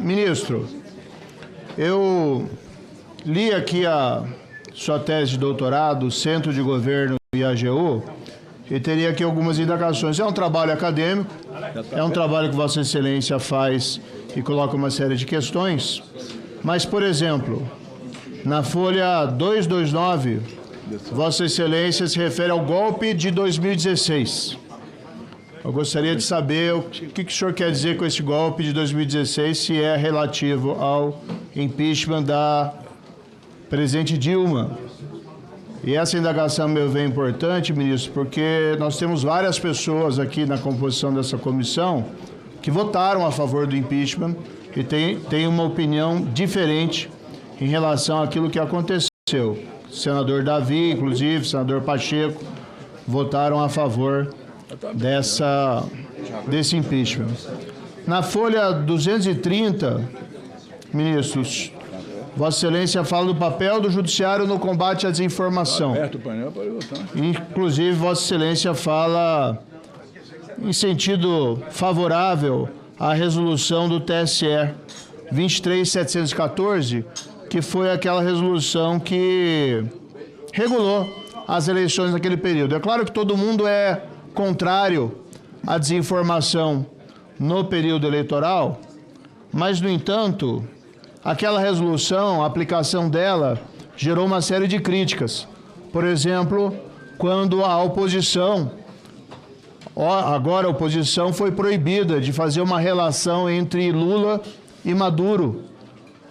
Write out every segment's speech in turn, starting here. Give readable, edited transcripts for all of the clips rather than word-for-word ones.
Ministro, eu li aqui a sua tese de doutorado, Centro de Governo e AGU, e teria aqui algumas indagações. É um trabalho acadêmico, é um trabalho que Vossa Excelência faz e coloca uma série de questões, mas, por exemplo, na folha 229, Vossa Excelência se refere ao golpe de 2016. Eu gostaria de saber o que o senhor quer dizer com esse golpe de 2016, se é relativo ao impeachment da presidente Dilma. E essa indagação, a meu ver, é importante, ministro, porque nós temos várias pessoas aqui na composição dessa comissão que votaram a favor do impeachment e tem uma opinião diferente em relação àquilo que aconteceu. O senador Davi, inclusive, o senador Pacheco, votaram a favor desse impeachment. Na folha 230, ministros, Vossa Excelência fala do papel do Judiciário no combate à desinformação. Inclusive, Vossa Excelência fala em sentido favorável à resolução do TSE 23.714, que foi aquela resolução que regulou as eleições naquele período. É claro que todo mundo é contrário à desinformação no período eleitoral, mas, no entanto, aquela resolução, a aplicação dela, gerou uma série de críticas. Por exemplo, quando a oposição, agora a oposição foi proibida de fazer uma relação entre Lula e Maduro,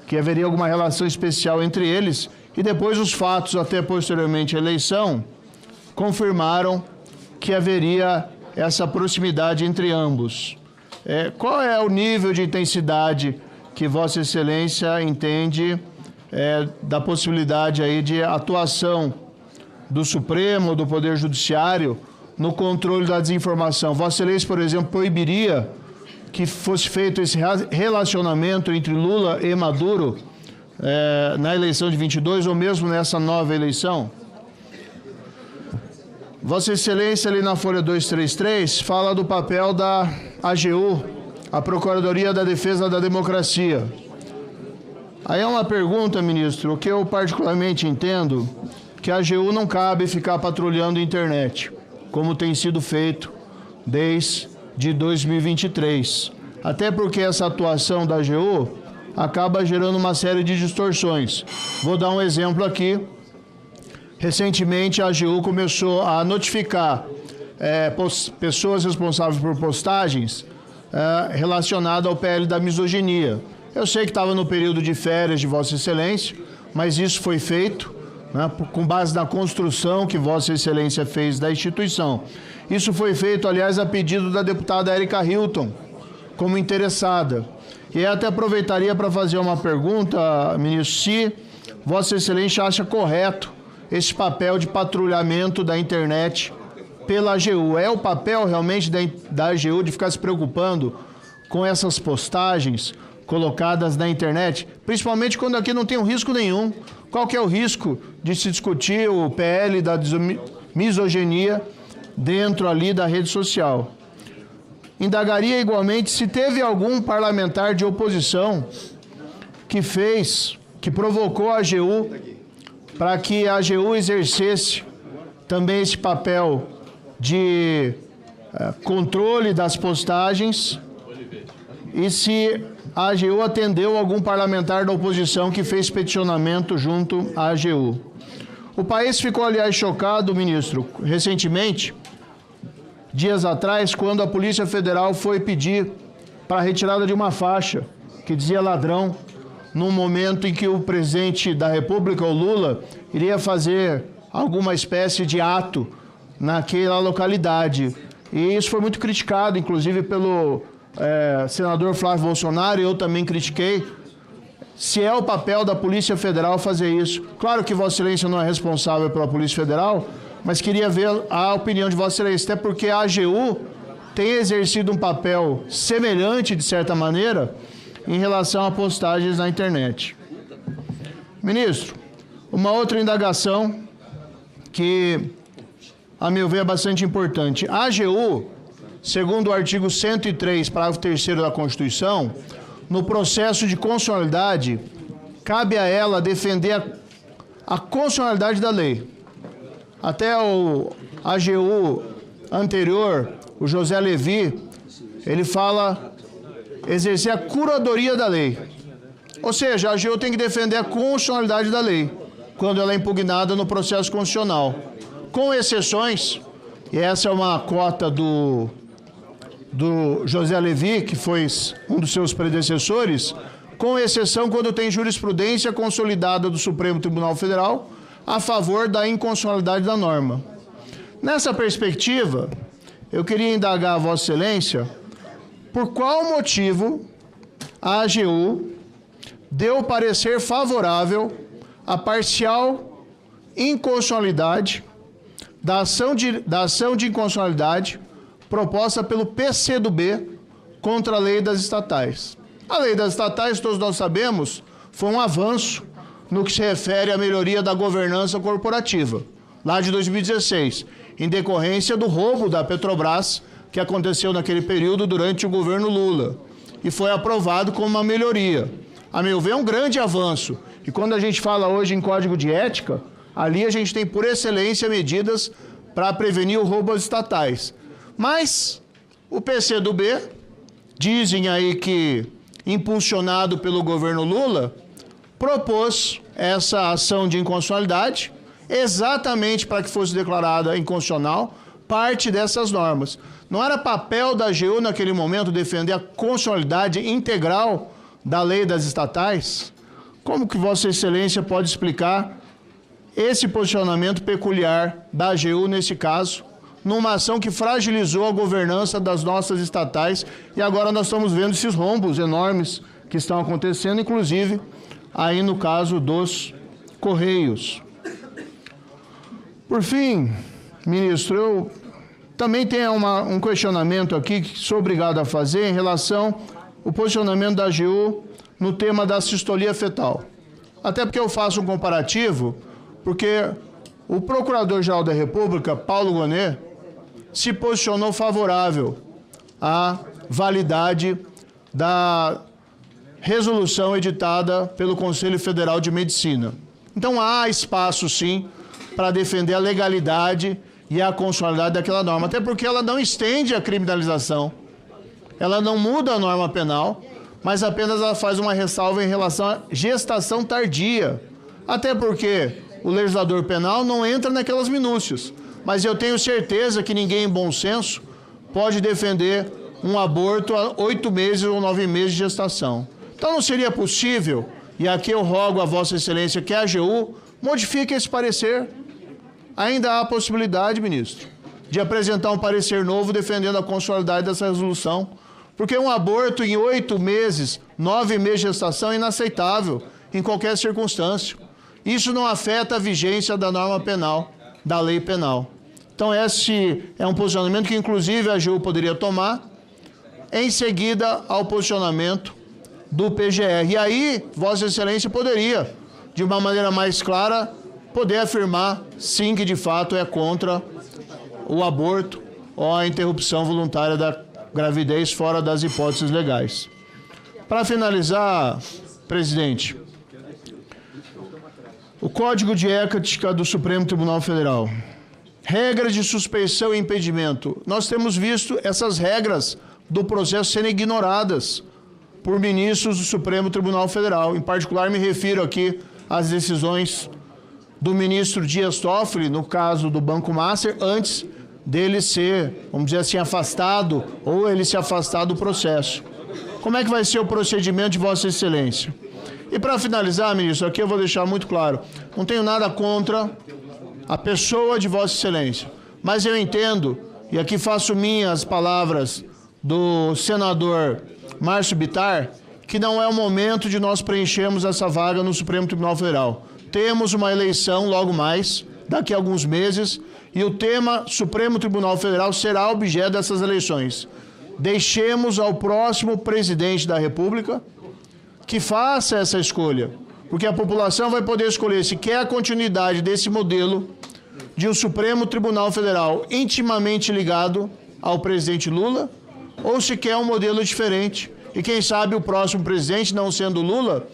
que haveria alguma relação especial entre eles, e depois os fatos, até posteriormente à eleição, confirmaram que haveria essa proximidade entre ambos. Qual é o nível de intensidade que Vossa Excelência entende da possibilidade aí de atuação do Supremo, do Poder Judiciário, no controle da desinformação? Vossa Excelência, por exemplo, proibiria que fosse feito esse relacionamento entre Lula e Maduro na eleição de 22 ou mesmo nessa nova eleição? Vossa Excelência, ali na folha 233, fala do papel da AGU, a Procuradoria da Defesa da Democracia. Aí é uma pergunta, ministro, o que eu particularmente entendo, que a AGU não cabe ficar patrulhando a internet, como tem sido feito desde 2023. Até porque essa atuação da AGU acaba gerando uma série de distorções. Vou dar um exemplo aqui. Recentemente, a AGU começou a notificar pessoas responsáveis por postagens relacionadas ao PL da misoginia. Eu sei que estava no período de férias de Vossa Excelência, mas isso foi feito com base na construção que Vossa Excelência fez da instituição. Isso foi feito, aliás, a pedido da deputada Érica Hilton, como interessada. E até aproveitaria para fazer uma pergunta, ministro, se Vossa Excelência acha correto esse papel de patrulhamento da internet pela AGU. É o papel realmente da AGU de ficar se preocupando com essas postagens colocadas na internet, principalmente quando aqui não tem um risco nenhum? Qual que é o risco de se discutir o PL da misoginia dentro ali da rede social? Indagaria igualmente se teve algum parlamentar de oposição que provocou a AGU para que a AGU exercesse também esse papel de controle das postagens, e se a AGU atendeu algum parlamentar da oposição que fez peticionamento junto à AGU. O país ficou, aliás, chocado, ministro, recentemente, dias atrás, quando a Polícia Federal foi pedir para a retirada de uma faixa que dizia ladrão, num momento em que o presidente da República, o Lula, iria fazer alguma espécie de ato naquela localidade. E isso foi muito criticado, inclusive pelo senador Flávio Bolsonaro, e eu também critiquei. Se é o papel da Polícia Federal fazer isso. Claro que Vossa Excelência não é responsável pela Polícia Federal, mas queria ver a opinião de Vossa Excelência, até porque a AGU tem exercido um papel semelhante, de certa maneira, em relação a postagens na internet. Ministro, uma outra indagação que, a meu ver, é bastante importante. A AGU, segundo o artigo 103, parágrafo 3º da Constituição, no processo de constitucionalidade, cabe a ela defender a constitucionalidade da lei. Até o AGU anterior, o José Levi, ele fala exercer a curadoria da lei. Ou seja, a AGU tem que defender a constitucionalidade da lei, quando ela é impugnada no processo constitucional. Com exceções, e essa é uma cota do José Levi, que foi um dos seus predecessores, com exceção quando tem jurisprudência consolidada do Supremo Tribunal Federal a favor da inconstitucionalidade da norma. Nessa perspectiva, eu queria indagar a Vossa Excelência por qual motivo a AGU deu parecer favorável à parcial inconstitucionalidade da ação de inconstitucionalidade proposta pelo PCdoB contra a lei das estatais. A lei das estatais, todos nós sabemos, foi um avanço no que se refere à melhoria da governança corporativa, lá de 2016, em decorrência do roubo da Petrobras, que aconteceu naquele período durante o governo Lula, e foi aprovado como uma melhoria. A meu ver, é um grande avanço. E quando a gente fala hoje em código de ética, ali a gente tem por excelência medidas para prevenir o roubo às estatais. Mas o PCdoB, dizem aí que impulsionado pelo governo Lula, propôs essa ação de inconstitucionalidade exatamente para que fosse declarada inconstitucional parte dessas normas. Não era papel da AGU naquele momento defender a constitucionalidade integral da lei das estatais? Como que Vossa Excelência pode explicar esse posicionamento peculiar da AGU nesse caso, numa ação que fragilizou a governança das nossas estatais, e agora nós estamos vendo esses rombos enormes que estão acontecendo, inclusive aí no caso dos Correios. Por fim, ministro, eu também tenho um questionamento aqui que sou obrigado a fazer em relação ao posicionamento da AGU no tema da sistolia fetal. Até porque eu faço um comparativo, porque o Procurador-Geral da República, Paulo Gonet, se posicionou favorável à validade da resolução editada pelo Conselho Federal de Medicina. Então há espaço, sim, para defender a legalidade e a constitucionalidade daquela norma, até porque ela não estende a criminalização, ela não muda a norma penal, mas apenas ela faz uma ressalva em relação à gestação tardia, até porque o legislador penal não entra naquelas minúcias, mas eu tenho certeza que ninguém em bom senso pode defender um aborto a 8 meses ou 9 meses de gestação. Então não seria possível, e aqui eu rogo a Vossa Excelência que a AGU modifique esse parecer. Ainda há possibilidade, ministro, de apresentar um parecer novo defendendo a constitucionalidade dessa resolução, porque um aborto em 8 meses, 9 meses de gestação é inaceitável em qualquer circunstância. Isso não afeta a vigência da norma penal, da lei penal. Então esse é um posicionamento que inclusive a AGU poderia tomar em seguida ao posicionamento do PGR. E aí, Vossa Excelência poderia, de uma maneira mais clara, poder afirmar, sim, que de fato é contra o aborto ou a interrupção voluntária da gravidez fora das hipóteses legais. Para finalizar, presidente, o Código de Ética do Supremo Tribunal Federal, regras de suspeição e impedimento. Nós temos visto essas regras do processo serem ignoradas por ministros do Supremo Tribunal Federal. Em particular, me refiro aqui às decisões do ministro Dias Toffoli, no caso do Banco Master, antes dele ser, vamos dizer assim, afastado, ou ele se afastar do processo. Como é que vai ser o procedimento de Vossa Excelência? E para finalizar, ministro, aqui eu vou deixar muito claro, não tenho nada contra a pessoa de Vossa Excelência, mas eu entendo, e aqui faço minhas palavras do senador Márcio Bittar, que não é o momento de nós preenchermos essa vaga no Supremo Tribunal Federal. Temos uma eleição logo mais, daqui a alguns meses, e o tema Supremo Tribunal Federal será objeto dessas eleições. Deixemos ao próximo presidente da República que faça essa escolha, porque a população vai poder escolher se quer a continuidade desse modelo de um Supremo Tribunal Federal intimamente ligado ao presidente Lula, ou se quer um modelo diferente. E quem sabe o próximo presidente, não sendo Lula,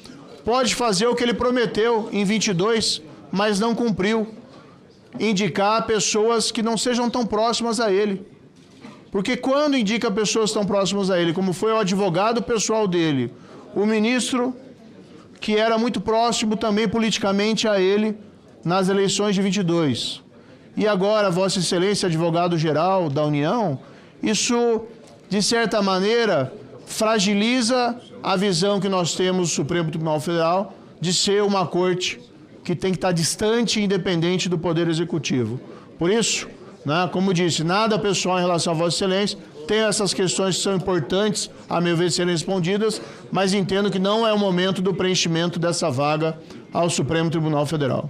pode fazer o que ele prometeu em 22, mas não cumpriu. Indicar pessoas que não sejam tão próximas a ele. Porque quando indica pessoas tão próximas a ele, como foi o advogado pessoal dele, o ministro, que era muito próximo também politicamente a ele nas eleições de 22, e agora Vossa Excelência, advogado-geral da União, isso, de certa maneira, fragiliza a visão que nós temos do Supremo Tribunal Federal de ser uma corte que tem que estar distante e independente do Poder Executivo. Por isso, né, como disse, nada pessoal em relação a Vossa Excelência, tem essas questões que são importantes, a meu ver, serem respondidas, mas entendo que não é o momento do preenchimento dessa vaga ao Supremo Tribunal Federal.